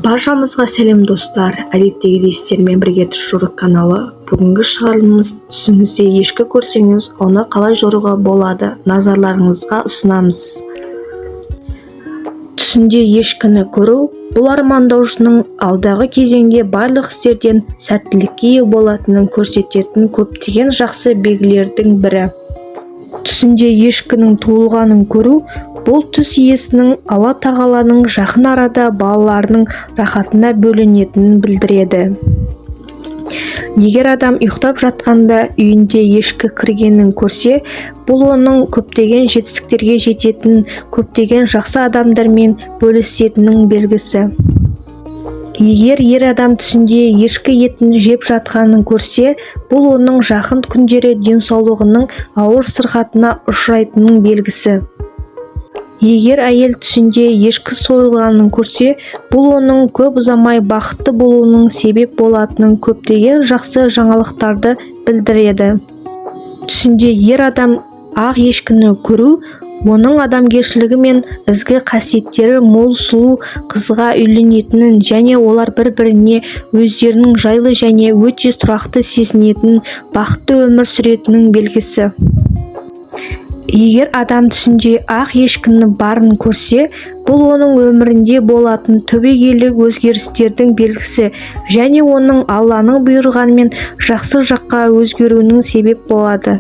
Баршамызға сәлем достар, әдеттегідей сіздермен бірге түс жорық каналы. Бүгінгі шығарылымымыз түсіңізде ешкі көрсеңіз, оны қалай жоруға болады, назарларыңызға ұсынамыз. Түсінде ешкіні көру бұл армандаушының алдағы кезеңде барлық істерден сәттілікке ие болатынын көрсететін көптеген жақсы белгілердің бірі. Түсінде ешкінің туылғанын көру бұл түс иесінің Алла тағаланың жақын арада балаларының рахатына бөленетінін білдіреді. Егер адам ұйықтап жатқанда үйінде ешкі кіргенін көрсе, бұл оның көптеген жетістіктерге жететін, көптеген жақсы адамдармен бөлісетінінің белгісі. Егер ер адам түсінде ешкі етін жеп жатқанын көрсе, бұл оның жақын күндері денсаулығының ауыр сырқатына ұшырайтынының белгісі. Егер әйел түсінде ешкі сойылғанын көрсе, бұл оның көп ұзамай бақытты болуының себеп болатынын көптеген жақсы жаңалықтарды білдіреді. Түсінде ер адам ақ ешкіні көру, оның адамгершілігі мен ізгі қасиеттері мол сұлу қызға үйленетінін және олар бір-біріне өздерінің жайлы және өте тұрақты сезінетін, бақытты өмір сүретінінің белгісі. Егер адам түсінде ақ ешкіні барын көрсе, бұл оның өмірінде болатын түбегейлі өзгерістердің белгісі және оның Алланың бұйырғанымен жақсы жаққа өзгеруінің себеп болады.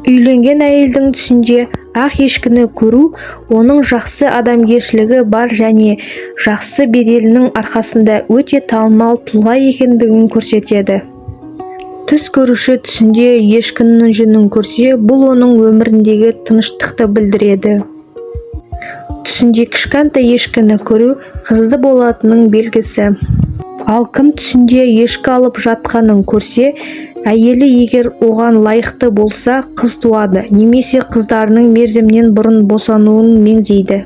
Үйленген әйелдің түсінде ақ ешкіні көру, оның жақсы адамгершілігі бар және жақсы беделінің арқасында өте танымал тұлға екендігін көрсетеді. Түс көруші түсінде ешкінің жүнін көрсе, бұл оның өміріндегі тыныштықты білдіреді. Түсінде кішкентай ешкіні көру қызды болатынның белгісі. Ал кім түсінде ешкі алып жатқанын көрсе, әйелі егер оған лайықты болса, қыз туады, немесе қыздарының мерзімнен бұрын босануын меңзейді.